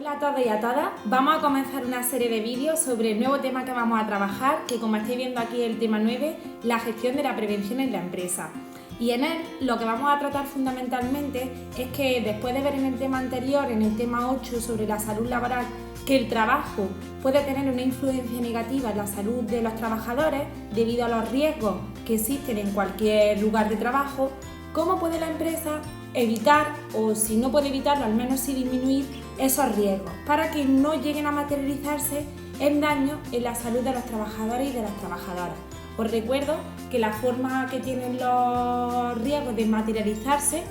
Hola a todos y a todas, vamos a comenzar una serie de vídeos sobre el nuevo tema que vamos a trabajar, que como estáis viendo aquí el tema 9, la gestión de la prevención en la empresa. Y en él lo que vamos a tratar fundamentalmente es que después de ver en el tema anterior, en el tema 8 sobre la salud laboral, que el trabajo puede tener una influencia negativa en la salud de los trabajadores debido a los riesgos que existen en cualquier lugar de trabajo, ¿cómo puede la empresa evitar, o si no puede evitarlo, al menos sí disminuir esos riesgos para que no lleguen a materializarse en daño en la salud de los trabajadores y de las trabajadoras? Os recuerdo que la forma que tienen los riesgos de materializarse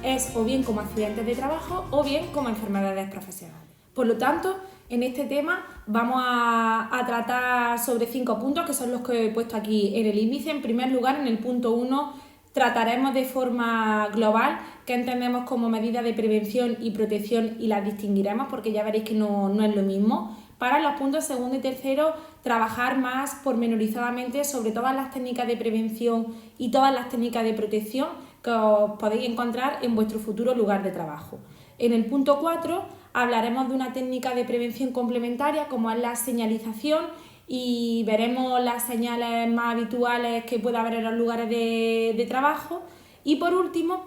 es o bien como accidentes de trabajo o bien como enfermedades profesionales. Por lo tanto, en este tema vamos a tratar sobre 5 puntos, que son los que he puesto aquí en el índice. En primer lugar, en el punto 1, trataremos de forma global qué entendemos como medidas de prevención y protección y las distinguiremos porque ya veréis que no es lo mismo. Para los puntos segundo y tercero, trabajar más pormenorizadamente sobre todas las técnicas de prevención y todas las técnicas de protección que os podéis encontrar en vuestro futuro lugar de trabajo. En el punto 4 hablaremos de una técnica de prevención complementaria como es la señalización y veremos las señales más habituales que puede haber en los lugares de trabajo. Y por último,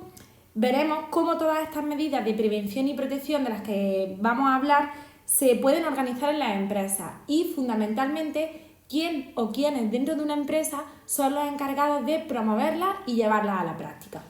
veremos cómo todas estas medidas de prevención y protección de las que vamos a hablar se pueden organizar en las empresas y fundamentalmente quién o quiénes dentro de una empresa son los encargados de promoverlas y llevarlas a la práctica.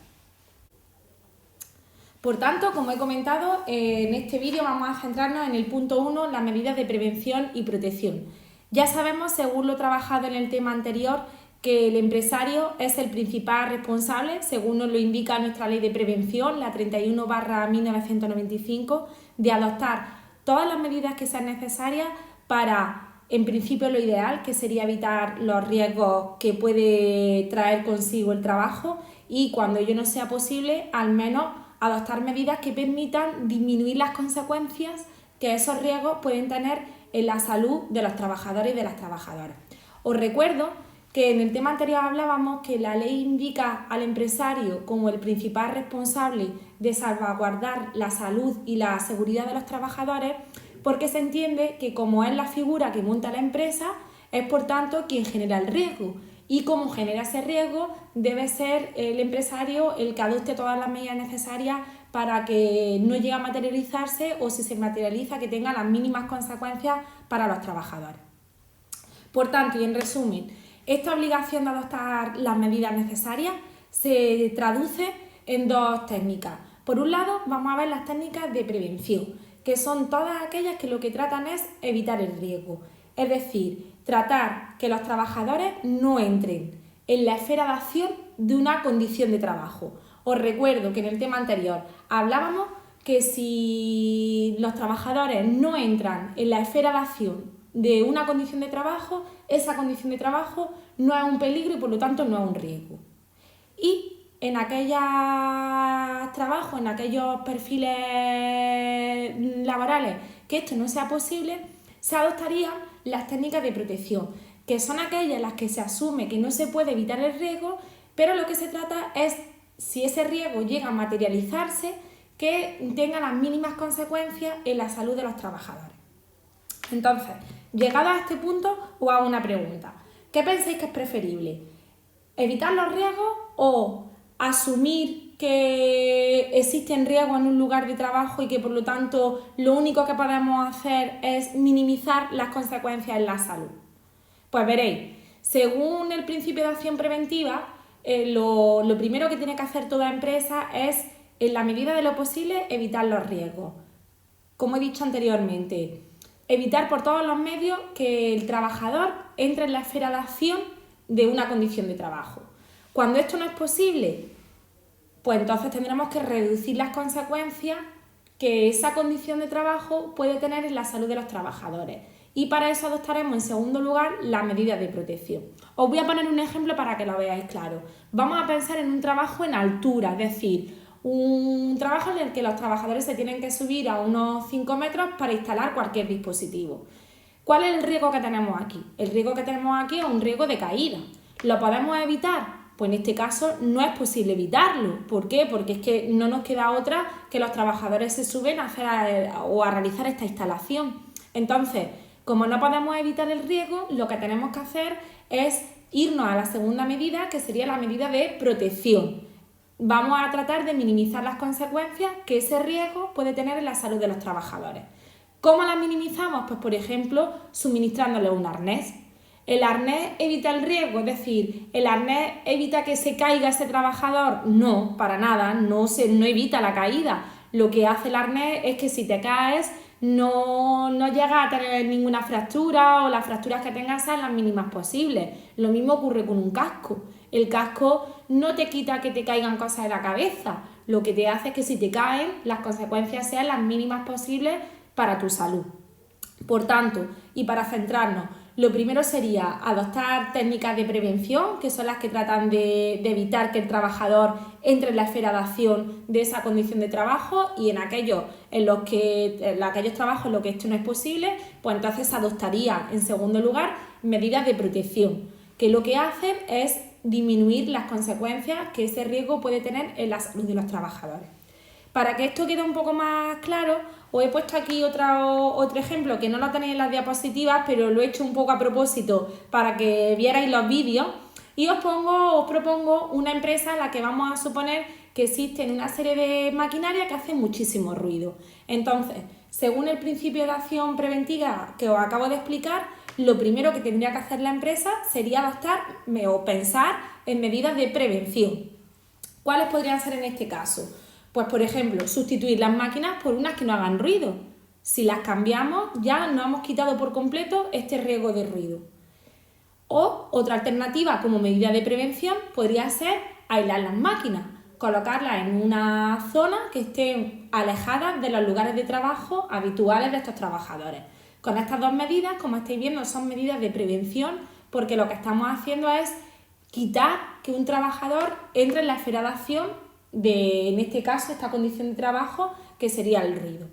Por tanto, como he comentado, en este vídeo vamos a centrarnos en el punto 1, las medidas de prevención y protección. Ya sabemos, según lo trabajado en el tema anterior, que el empresario es el principal responsable, según nos lo indica nuestra ley de prevención, la 31/1995, de adoptar todas las medidas que sean necesarias para, en principio, lo ideal, que sería evitar los riesgos que puede traer consigo el trabajo y, cuando ello no sea posible, al menos adoptar medidas que permitan disminuir las consecuencias que esos riesgos pueden tener en la salud de los trabajadores y de las trabajadoras. Os recuerdo que en el tema anterior hablábamos que la ley indica al empresario como el principal responsable de salvaguardar la salud y la seguridad de los trabajadores, porque se entiende que como es la figura que monta la empresa, es por tanto quien genera el riesgo. Y como genera ese riesgo, debe ser el empresario el que adopte todas las medidas necesarias para que no llegue a materializarse o, si se materializa, que tenga las mínimas consecuencias para los trabajadores. Por tanto, y en resumen, esta obligación de adoptar las medidas necesarias se traduce en dos técnicas. Por un lado, vamos a ver las técnicas de prevención, que son todas aquellas que lo que tratan es evitar el riesgo. Es decir, tratar que los trabajadores no entren en la esfera de acción de una condición de trabajo. Os recuerdo que en el tema anterior hablábamos que si los trabajadores no entran en la esfera de acción de una condición de trabajo, esa condición de trabajo no es un peligro y por lo tanto no es un riesgo. Y en aquellos trabajos, en aquellos perfiles laborales que esto no sea posible, se adoptarían las técnicas de protección, que son aquellas en las que se asume que no se puede evitar el riesgo, pero lo que se trata es, si ese riesgo llega a materializarse, que tenga las mínimas consecuencias en la salud de los trabajadores. Entonces, llegado a este punto, os hago una pregunta. ¿Qué pensáis que es preferible? ¿Evitar los riesgos o asumir que existen riesgos en un lugar de trabajo y que por lo tanto lo único que podemos hacer es minimizar las consecuencias en la salud? Pues veréis, según el principio de acción preventiva, lo primero que tiene que hacer toda empresa es, en la medida de lo posible, evitar los riesgos. Como he dicho anteriormente, evitar por todos los medios que el trabajador entre en la esfera de acción de una condición de trabajo. Cuando esto no es posible, pues entonces tendremos que reducir las consecuencias que esa condición de trabajo puede tener en la salud de los trabajadores. Y para eso adoptaremos en segundo lugar las medidas de protección. Os voy a poner un ejemplo para que lo veáis claro. Vamos a pensar en un trabajo en altura, es decir, un trabajo en el que los trabajadores se tienen que subir a unos 5 metros para instalar cualquier dispositivo. ¿Cuál es el riesgo que tenemos aquí? El riesgo que tenemos aquí es un riesgo de caída. ¿Lo podemos evitar? Pues en este caso no es posible evitarlo. ¿Por qué? Porque es que no nos queda otra que los trabajadores se suben a hacer o a realizar esta instalación. Entonces, como no podemos evitar el riesgo, lo que tenemos que hacer es irnos a la segunda medida, que sería la medida de protección. Vamos a tratar de minimizar las consecuencias que ese riesgo puede tener en la salud de los trabajadores. ¿Cómo las minimizamos? Pues, por ejemplo, suministrándoles un arnés. ¿El arnés evita el riesgo? Es decir, ¿el arnés evita que se caiga ese trabajador? No, para nada, no evita la caída. Lo que hace el arnés es que si te caes no llegas a tener ninguna fractura o las fracturas que tengas sean las mínimas posibles. Lo mismo ocurre con un casco. El casco no te quita que te caigan cosas de la cabeza. Lo que te hace es que si te caen, las consecuencias sean las mínimas posibles para tu salud. Por tanto, y para centrarnos, lo primero sería adoptar técnicas de prevención, que son las que tratan de evitar que el trabajador entre en la esfera de acción de esa condición de trabajo, y en aquellos trabajos en los que esto no es posible, pues entonces adoptaría en segundo lugar medidas de protección, que lo que hacen es disminuir las consecuencias que ese riesgo puede tener en la salud de los trabajadores. Para que esto quede un poco más claro, os he puesto aquí otro ejemplo que no lo tenéis en las diapositivas, pero lo he hecho un poco a propósito para que vierais los vídeos, y os propongo una empresa en la que vamos a suponer que existen una serie de maquinaria que hacen muchísimo ruido. Entonces, según el principio de acción preventiva que os acabo de explicar, lo primero que tendría que hacer la empresa sería adoptar o pensar en medidas de prevención. ¿Cuáles podrían ser en este caso? Pues, por ejemplo, sustituir las máquinas por unas que no hagan ruido. Si las cambiamos, ya nos hemos quitado por completo este riesgo de ruido. O otra alternativa como medida de prevención podría ser aislar las máquinas, colocarlas en una zona que esté alejada de los lugares de trabajo habituales de estos trabajadores. Con estas dos medidas, como estáis viendo, son medidas de prevención, porque lo que estamos haciendo es quitar que un trabajador entre en la esfera de acción de, en este caso, esta condición de trabajo, que sería el ruido.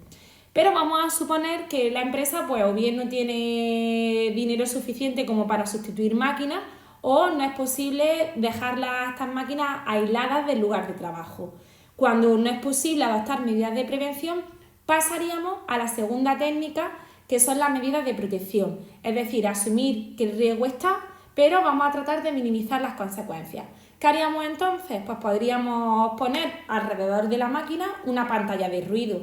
Pero vamos a suponer que la empresa pues o bien no tiene dinero suficiente como para sustituir máquinas, o no es posible dejar estas máquinas aisladas del lugar de trabajo. Cuando no es posible adoptar medidas de prevención, pasaríamos a la segunda técnica, que son las medidas de protección. Es decir, asumir que el riesgo está, pero vamos a tratar de minimizar las consecuencias. ¿Qué haríamos entonces? Pues podríamos poner alrededor de la máquina una pantalla de ruido.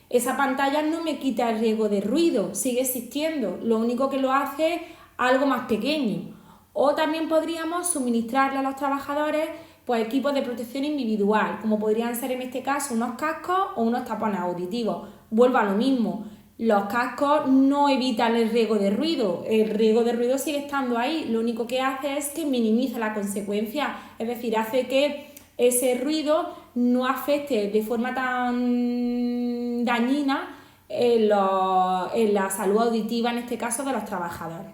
Esa pantalla no me quita el riesgo de ruido, sigue existiendo, lo único que lo hace es algo más pequeño. O también podríamos suministrarle a los trabajadores pues, equipos de protección individual, como podrían ser en este caso unos cascos o unos tapones auditivos. Vuelvo a lo mismo. Los cascos no evitan el riesgo de ruido, el riesgo de ruido sigue estando ahí, lo único que hace es que minimiza la consecuencia, es decir, hace que ese ruido no afecte de forma tan dañina en la salud auditiva, en este caso, de los trabajadores.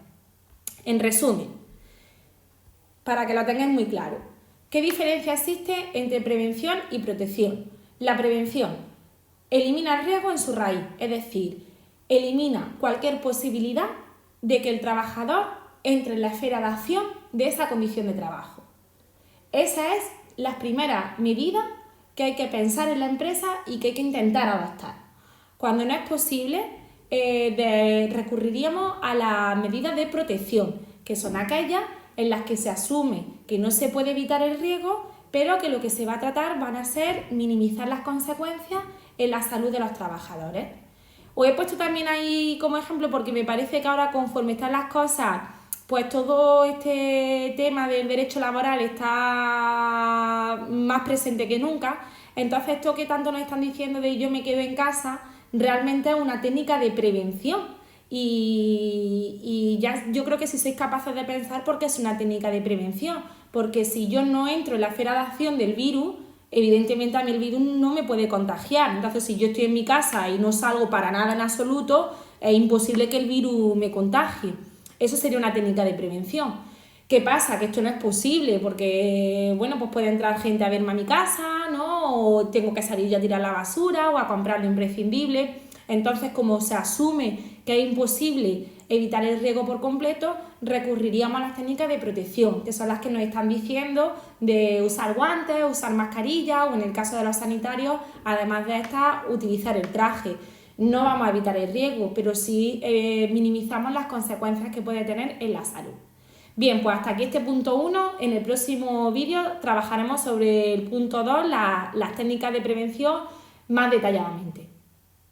En resumen, para que lo tengáis muy claro, ¿qué diferencia existe entre prevención y protección? La prevención elimina el riesgo en su raíz, es decir, elimina cualquier posibilidad de que el trabajador entre en la esfera de acción de esa condición de trabajo. Esa es la primera medida que hay que pensar en la empresa y que hay que intentar adoptar. Cuando no es posible, recurriríamos a las medidas de protección, que son aquellas en las que se asume que no se puede evitar el riesgo, pero que lo que se va a tratar van a ser minimizar las consecuencias en la salud de los trabajadores. Os he puesto también ahí como ejemplo porque me parece que ahora, conforme están las cosas, pues todo este tema del derecho laboral está más presente que nunca. Entonces, esto que tanto nos están diciendo de yo me quedo en casa, realmente es una técnica de prevención. Y ya yo creo que si sois capaces de pensar por qué es una técnica de prevención. Porque si yo no entro en la esfera de acción del virus, evidentemente a mí el virus no me puede contagiar. Entonces, si yo estoy en mi casa y no salgo para nada en absoluto, es imposible que el virus me contagie. Eso sería una técnica de prevención. ¿Qué pasa? Que esto no es posible porque, bueno, pues puede entrar gente a verme a mi casa, ¿no? O tengo que salir yo a tirar la basura o a comprar lo imprescindible. Entonces, como se asume que es imposible evitar el riesgo por completo, recurriríamos a las técnicas de protección, que son las que nos están diciendo de usar guantes, usar mascarilla o en el caso de los sanitarios, además de estas, utilizar el traje. No vamos a evitar el riesgo, pero sí minimizamos las consecuencias que puede tener en la salud. Bien, pues hasta aquí este punto 1. En el próximo vídeo trabajaremos sobre el punto 2, las técnicas de prevención más detalladamente.